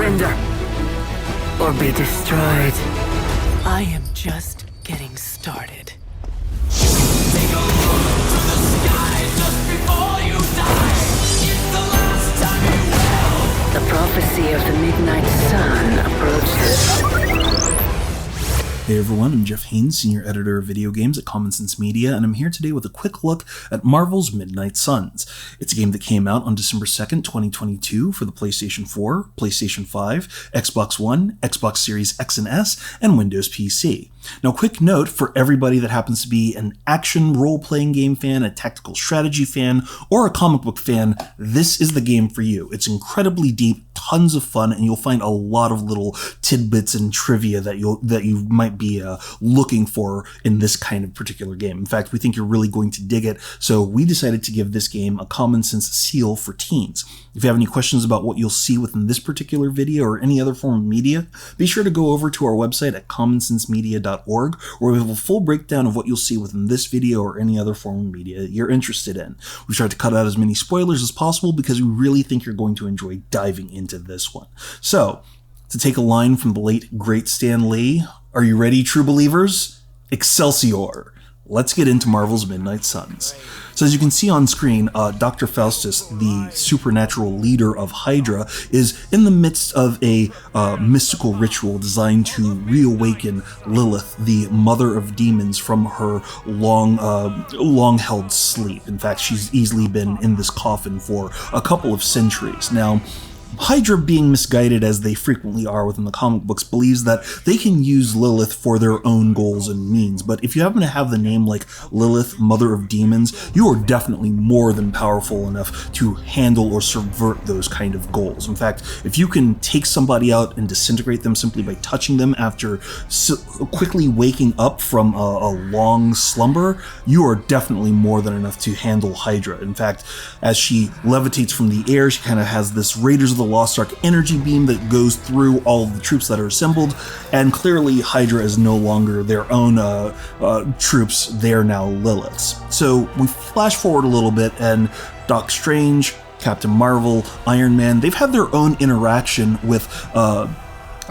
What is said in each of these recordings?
Surrender or be destroyed. I am just getting started. Take a look to the sky just before you die. It's the last time you will. The prophecy of the midnight sun approaches. Hey everyone, I'm Jeff Haynes, Senior Editor of Video Games at Common Sense Media, and I'm here today with a quick look at Marvel's Midnight Suns. It's a game that came out on December 2nd, 2022 for the PlayStation 4, PlayStation 5, Xbox One, Xbox Series X and S, and Windows PC. Now, quick note for everybody that happens to be an action role-playing game fan, a tactical strategy fan, or a comic book fan, this is the game for you. It's incredibly deep, tons of fun, and you'll find a lot of little tidbits and trivia that you might be looking for in this kind of particular game. In fact, we think you're really going to dig it, so we decided to give this game a Common Sense seal for teens. If you have any questions about what you'll see within this particular video or any other form of media, be sure to go over to our website at commonsensemedia.org, where we have a full breakdown of what you'll see within this video or any other form of media that you're interested in. We've tried to cut out as many spoilers as possible because we really think you're going to enjoy diving into this one. So, to take a line from the late, great Stan Lee, are you ready, true believers? Excelsior! Let's get into Marvel's Midnight Suns. So as you can see on screen, Dr. Faustus, the supernatural leader of Hydra, is in the midst of a mystical ritual designed to reawaken Lilith, the mother of demons, from her long-held sleep. In fact, she's easily been in this coffin for a couple of centuries. Now, Hydra, being misguided as they frequently are within the comic books, believes that they can use Lilith for their own goals and means, but if you happen to have the name like Lilith, Mother of Demons, you are definitely more than powerful enough to handle or subvert those kind of goals. In fact, if you can take somebody out and disintegrate them simply by touching them after quickly waking up from a long slumber, you are definitely more than enough to handle Hydra. In fact, as she levitates from the air, she kind of has this Raiders of the Lost Ark energy beam that goes through all of the troops that are assembled, and clearly Hydra is no longer their own troops, they're now Lilith's. So we flash forward a little bit, and Doc Strange, Captain Marvel, Iron Man, they've had their own interaction with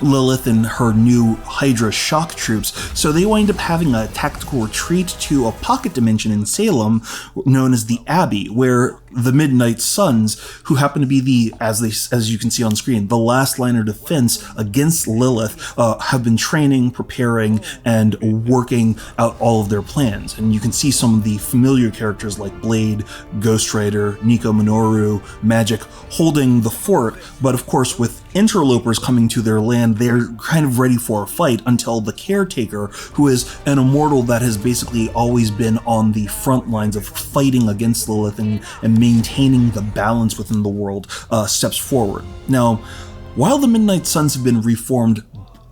Lilith and her new Hydra shock troops, so they wind up having a tactical retreat to a pocket dimension in Salem known as the Abbey, where the Midnight Suns, who happen to be as you can see on screen, the last line of defense against Lilith, have been training, preparing, and working out all of their plans. And you can see some of the familiar characters like Blade, Ghost Rider, Nico Minoru, Magik holding the fort, but of course with interlopers coming to their land, they're kind of ready for a fight until the Caretaker, who is an immortal that has basically always been on the front lines of fighting against Lilith and maintaining the balance within the world, steps forward. Now, while the Midnight Suns have been reformed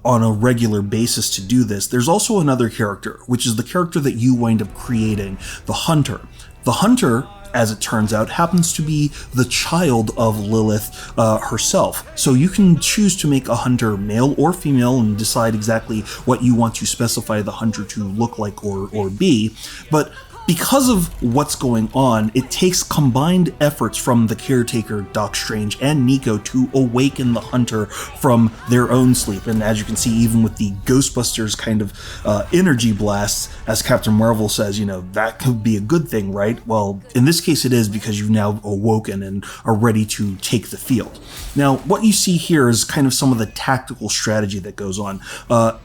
on a regular basis to do this, there's also another character, which is the character that you wind up creating, the Hunter. The Hunter, as it turns out, happens to be the child of Lilith herself. So you can choose to make a hunter male or female and decide exactly what you want to specify the hunter to look like or be, but because of what's going on, it takes combined efforts from the Caretaker, Doc Strange, and Nico to awaken the Hunter from their own sleep. And as you can see, even with the Ghostbusters kind of energy blasts, as Captain Marvel says, that could be a good thing, right? Well, in this case it is, because you've now awoken and are ready to take the field. Now, what you see here is kind of some of the tactical strategy that goes on.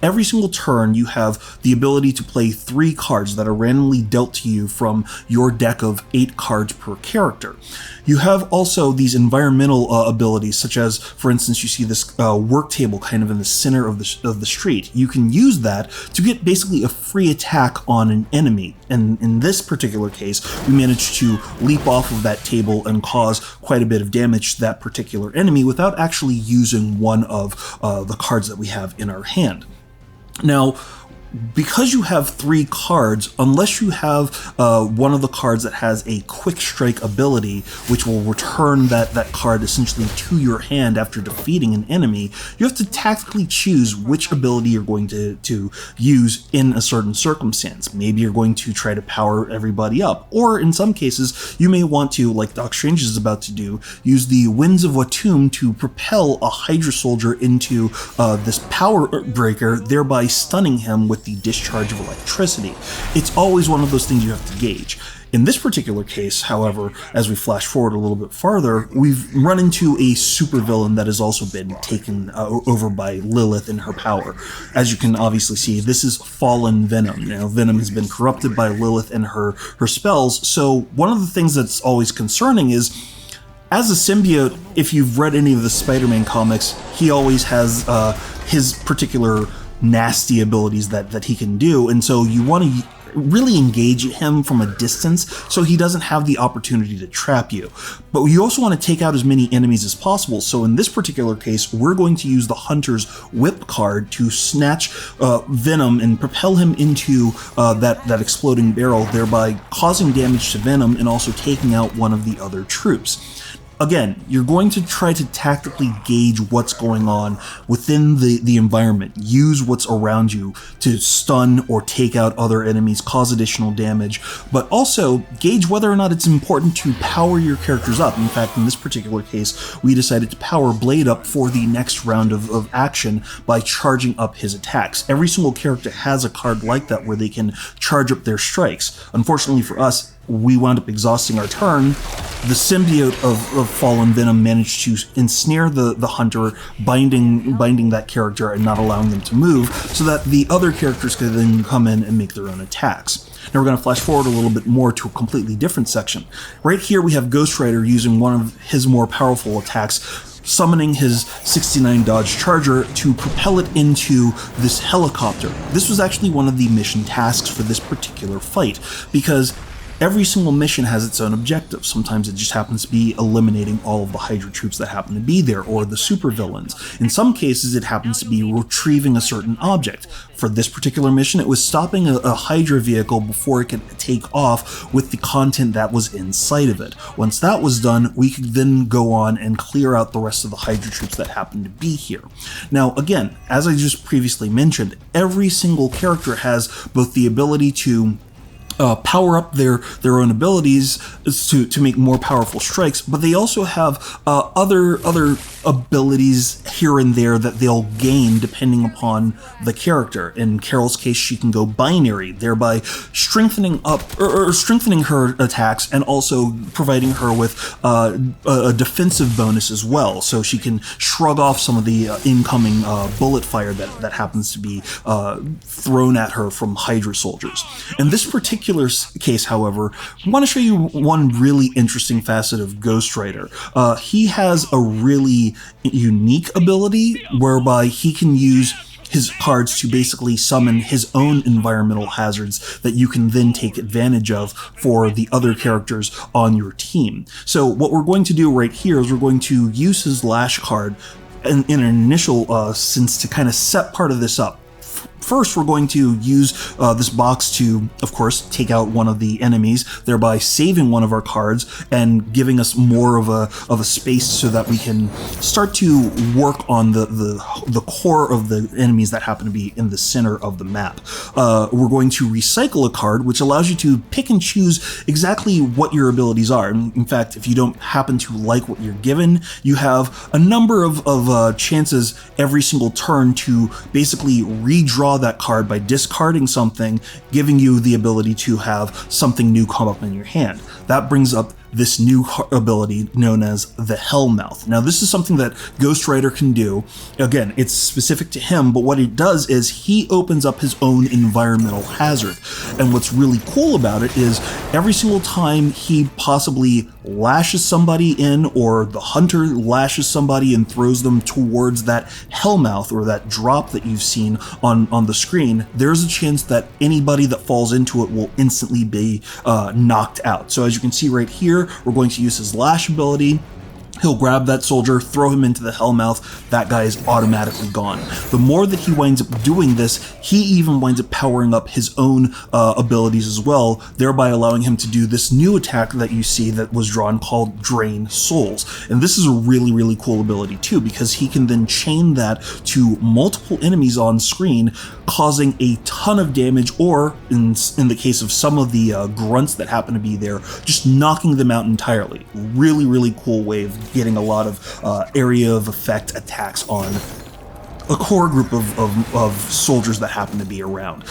Every single turn, you have the ability to play 3 cards that are randomly dealt to you from your deck of 8 cards per character. You have also these environmental abilities, such as, for instance, you see this work table kind of in the center of the street. You can use that to get basically a free attack on an enemy. And in this particular case, we managed to leap off of that table and cause quite a bit of damage to that particular enemy without actually using one of the cards that we have in our hand. Now, because you have 3 cards, unless you have one of the cards that has a quick strike ability, which will return that card essentially to your hand after defeating an enemy, you have to tactically choose which ability you're going to use in a certain circumstance. Maybe you're going to try to power everybody up, or in some cases, you may want to, like Doc Strange is about to do, use the Winds of Watum to propel a Hydra soldier into this power breaker, thereby stunning him with the discharge of electricity. It's always one of those things you have to gauge. In this particular case, however, as we flash forward a little bit farther, we've run into a supervillain that has also been taken over by Lilith in her power. As you can obviously see, this is Fallen Venom. Now, Venom has been corrupted by Lilith and her spells, so one of the things that's always concerning is, as a symbiote, if you've read any of the Spider-Man comics, he always has his particular nasty abilities that he can do, and so you want to really engage him from a distance so he doesn't have the opportunity to trap you. But you also want to take out as many enemies as possible, so in this particular case, we're going to use the Hunter's Whip card to snatch Venom and propel him into that exploding barrel, thereby causing damage to Venom and also taking out one of the other troops. Again, you're going to try to tactically gauge what's going on within the environment. Use what's around you to stun or take out other enemies, cause additional damage, but also gauge whether or not it's important to power your characters up. In fact, in this particular case, we decided to power Blade up for the next round of action by charging up his attacks. Every single character has a card like that where they can charge up their strikes. Unfortunately for us, we wound up exhausting our turn. The symbiote of Fallen Venom managed to ensnare the Hunter, binding that character and not allowing them to move, so that the other characters could then come in and make their own attacks. Now we're going to flash forward a little bit more to a completely different section. Right here we have Ghost Rider using one of his more powerful attacks, summoning his 69 Dodge Charger to propel it into this helicopter. This was actually one of the mission tasks for this particular fight, because every single mission has its own objective. Sometimes it just happens to be eliminating all of the Hydra troops that happen to be there, or the supervillains. In some cases, it happens to be retrieving a certain object. For this particular mission, it was stopping a Hydra vehicle before it could take off with the content that was inside of it. Once that was done, we could then go on and clear out the rest of the Hydra troops that happen to be here. Now, again, as I just previously mentioned, every single character has both the ability to power up their own abilities to make more powerful strikes, but they also have other abilities here and there that they'll gain depending upon the character. In Carol's case, she can go binary, thereby strengthening her attacks and also providing her with a defensive bonus as well, so she can shrug off some of the incoming bullet fire that happens to be thrown at her from Hydra soldiers. In this particular case, however, I want to show you one really interesting facet of Ghost Rider. He has a really unique ability whereby he can use his cards to basically summon his own environmental hazards that you can then take advantage of for the other characters on your team. So what we're going to do right here is we're going to use his Lash card in an initial sense to kind of set part of this up. First, we're going to use this box to, of course, take out one of the enemies, thereby saving one of our cards and giving us more of a space so that we can start to work on the core of the enemies that happen to be in the center of the map. We're going to recycle a card, which allows you to pick and choose exactly what your abilities are. In fact, if you don't happen to like what you're given, you have a number of chances every single turn to basically redraw that card by discarding something, giving you the ability to have something new come up in your hand. That brings up this new ability known as the Hellmouth. Now, this is something that Ghost Rider can do. Again, it's specific to him, but what it does is he opens up his own environmental hazard. And what's really cool about it is every single time he possibly lashes somebody in, or the Hunter lashes somebody and throws them towards that Hellmouth or that drop that you've seen on the screen, there's a chance that anybody that falls into it will instantly be knocked out. So as you can see right here, we're going to use his Lash ability He'll grab that soldier, throw him into the Hellmouth, that guy is automatically gone. The more that he winds up doing this, he even winds up powering up his own abilities as well, thereby allowing him to do this new attack that you see that was drawn called Drain Souls. And this is a really, really cool ability too, because he can then chain that to multiple enemies on screen, causing a ton of damage, or in the case of some of the grunts that happen to be there, just knocking them out entirely. Really, really cool way of getting a lot of area of effect attacks on a core group of soldiers that happen to be around.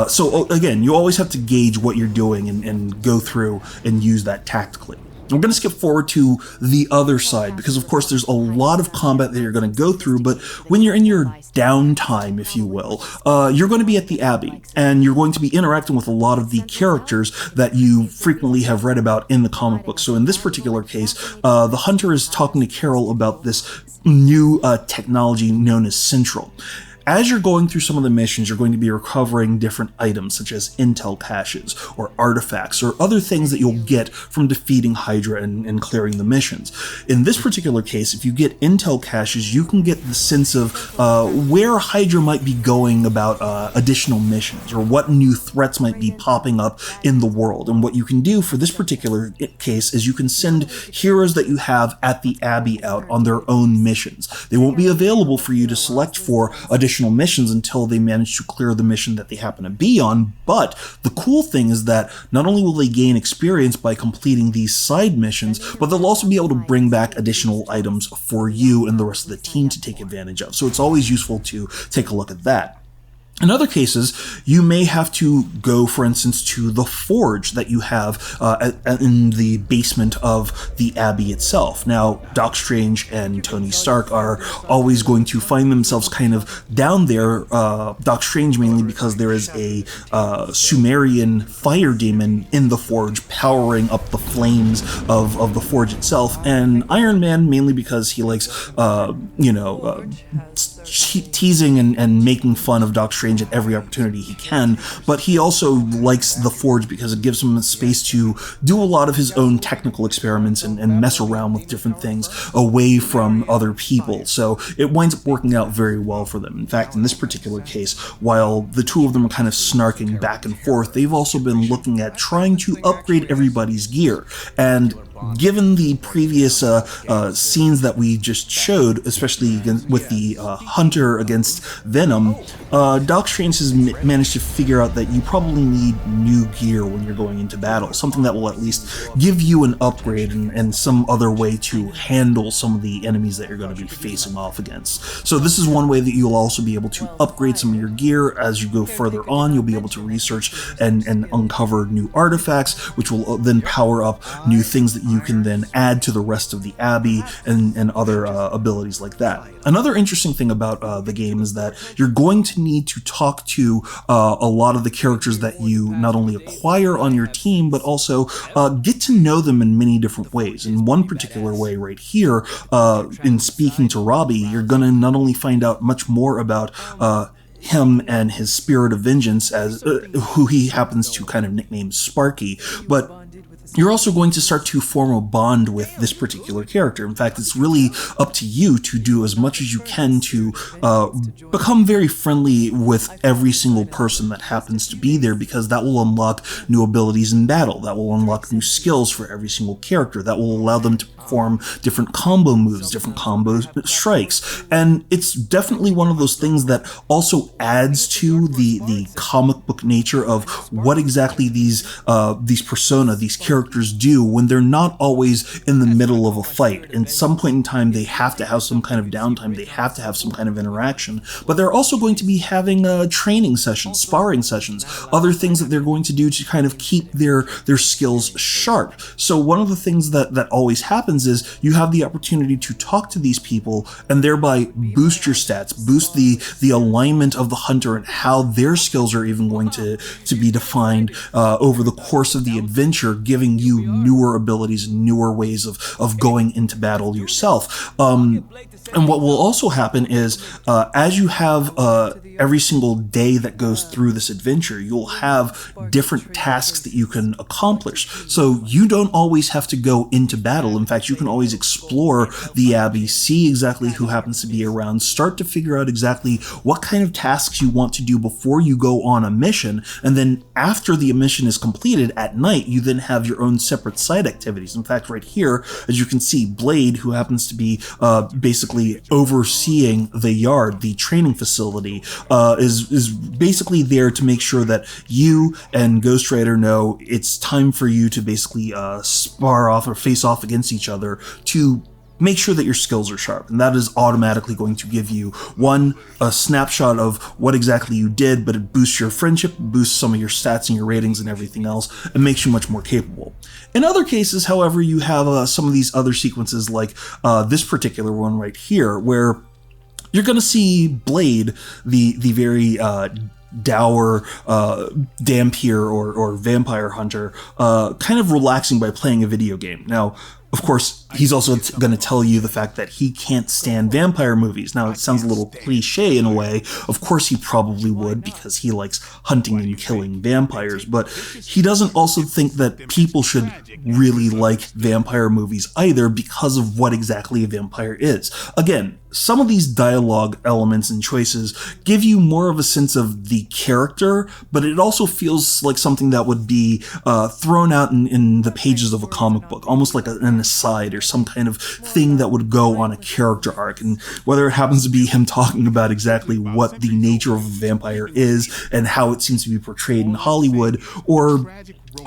So again, you always have to gauge what you're doing and go through and use that tactically. We're going to skip forward to the other side because, of course, there's a lot of combat that you're going to go through, but when you're in your downtime, if you will, you're going to be at the Abbey, and you're going to be interacting with a lot of the characters that you frequently have read about in the comic book. So in this particular case, the Hunter is talking to Carol about this new technology known as Central. As you're going through some of the missions, you're going to be recovering different items such as intel caches or artifacts or other things that you'll get from defeating Hydra and clearing the missions. In this particular case, if you get intel caches, you can get the sense of where Hydra might be going about additional missions or what new threats might be popping up in the world. And what you can do for this particular case is you can send heroes that you have at the Abbey out on their own missions. They won't be available for you to select for additional missions until they manage to clear the mission that they happen to be on, but the cool thing is that not only will they gain experience by completing these side missions, but they'll also be able to bring back additional items for you and the rest of the team to take advantage of. So it's always useful to take a look at that. In other cases, you may have to go, for instance, to the forge that you have in the basement of the Abbey itself. Now, Doc Strange and Tony Stark are always going to find themselves kind of down there, Doc Strange mainly because there is a Sumerian fire demon in the forge powering up the flames of the forge itself, and Iron Man mainly because he likes, teasing and making fun of Doc Strange at every opportunity he can, but he also likes the Forge because it gives him a space to do a lot of his own technical experiments and mess around with different things away from other people. So it winds up working out very well for them. In fact, in this particular case, while the two of them are kind of snarking back and forth, they've also been looking at trying to upgrade everybody's gear. And given the previous scenes that we just showed, especially with the Hunter against Venom, Doc Strange has managed to figure out that you probably need new gear when you're going into battle, something that will at least give you an upgrade and some other way to handle some of the enemies that you're going to be facing off against. So this is one way that you'll also be able to upgrade some of your gear. As you go further on, you'll be able to research and uncover new artifacts, which will then power up new things that you can then add to the rest of the Abbey and other abilities like that. Another interesting thing about the game is that you're going to need to talk to a lot of the characters that you not only acquire on your team, but also get to know them in many different ways. In one particular way right here, in speaking to Robbie, you're going to not only find out much more about him and his spirit of vengeance, as who he happens to kind of nickname Sparky, but you're also going to start to form a bond with this particular character. In fact, it's really up to you to do as much as you can to become very friendly with every single person that happens to be there, because that will unlock new abilities in battle. That will unlock new skills for every single character. That will allow them to perform different combo moves, different combo strikes. And it's definitely one of those things that also adds to the comic book nature of what exactly these persona, these characters do when they're not always in the middle of a fight. At some point in time, they have to have some kind of downtime. They have to have some kind of interaction. But they're also going to be having training sessions, sparring sessions, other things that they're going to do to kind of keep their skills sharp. So one of the things that always happens is you have the opportunity to talk to these people and thereby boost your stats, boost the alignment of the hunter and how their skills are even going to be defined over the course of the adventure, giving you newer abilities and newer ways of going into battle yourself. And what will also happen is, as you have every single day that goes through this adventure, you'll have different tasks that you can accomplish. So you don't always have to go into battle. In fact, you can always explore the Abbey, see exactly who happens to be around, start to figure out exactly what kind of tasks you want to do before you go on a mission. And then after the mission is completed at night, you then have your own separate side activities. In fact, right here, as you can see, Blade, who happens to be basically overseeing the yard, the training facility, is basically there to make sure that you and Ghost Rider know it's time for you to basically spar off or face off against each other to make sure that your skills are sharp. And that is automatically going to give you, one, a snapshot of what exactly you did, but it boosts your friendship, boosts some of your stats and your ratings and everything else, and makes you much more capable. In other cases, however, you have some of these other sequences like this particular one right here, where you're going to see Blade, the very dour Dhampir or vampire hunter, kind of relaxing by playing a video game. Now, of course, he's also going to tell you the fact that he can't stand vampire movies. Now, it sounds a little cliche in a way. Of course, he probably would, because he likes hunting and killing vampires. But he doesn't also think that people should really like vampire movies either, because of what exactly a vampire is. Again, some of these dialogue elements and choices give you more of a sense of the character, but it also feels like something that would be thrown out in the pages of a comic book, almost like an aside or some kind of thing that would go on a character arc. And whether it happens to be him talking about exactly what the nature of a vampire is and how it seems to be portrayed in Hollywood, or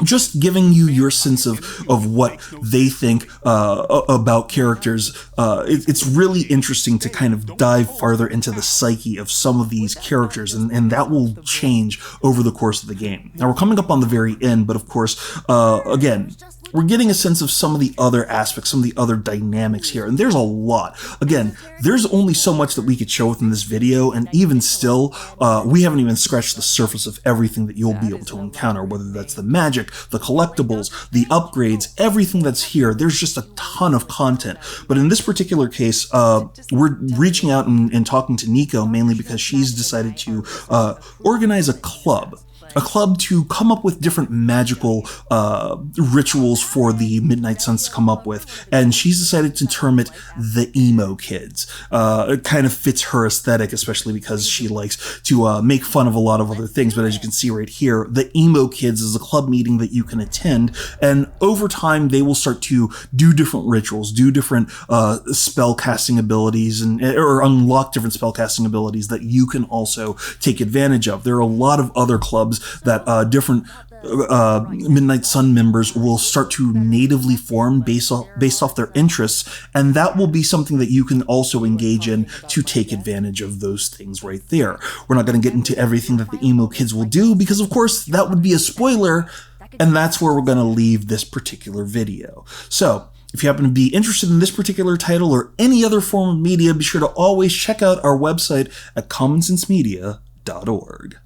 just giving you your sense of what they think about characters, it's really interesting to kind of dive farther into the psyche of some of these characters, and that will change over the course of the game. Now, we're coming up on the very end, but of course, again, we're getting a sense of some of the other aspects, some of the other dynamics here, and there's a lot. Again, there's only so much that we could show within this video, and even still, we haven't even scratched the surface of everything that you'll be able to encounter, whether that's the magic, the collectibles, the upgrades, everything that's here. There's just a ton of content. But in this particular case, we're reaching out and talking to Nico, mainly because she's decided to organize a club to come up with different magical rituals for the Midnight Suns to come up with, and she's decided to term it the Emo Kids. It kind of fits her aesthetic, especially because she likes to make fun of a lot of other things, but as you can see right here, the Emo Kids is a club meeting that you can attend, and over time they will start to do different rituals, do different spell casting abilities, or unlock different spell casting abilities that you can also take advantage of. There are a lot of other clubs that different Midnight Sun members will start to natively form based off their interests, and that will be something that you can also engage in to take advantage of those things right there. We're not going to get into everything that the Emo Kids will do, because of course that would be a spoiler, and that's where we're going to leave this particular video. So, if you happen to be interested in this particular title or any other form of media, be sure to always check out our website at commonsensemedia.org.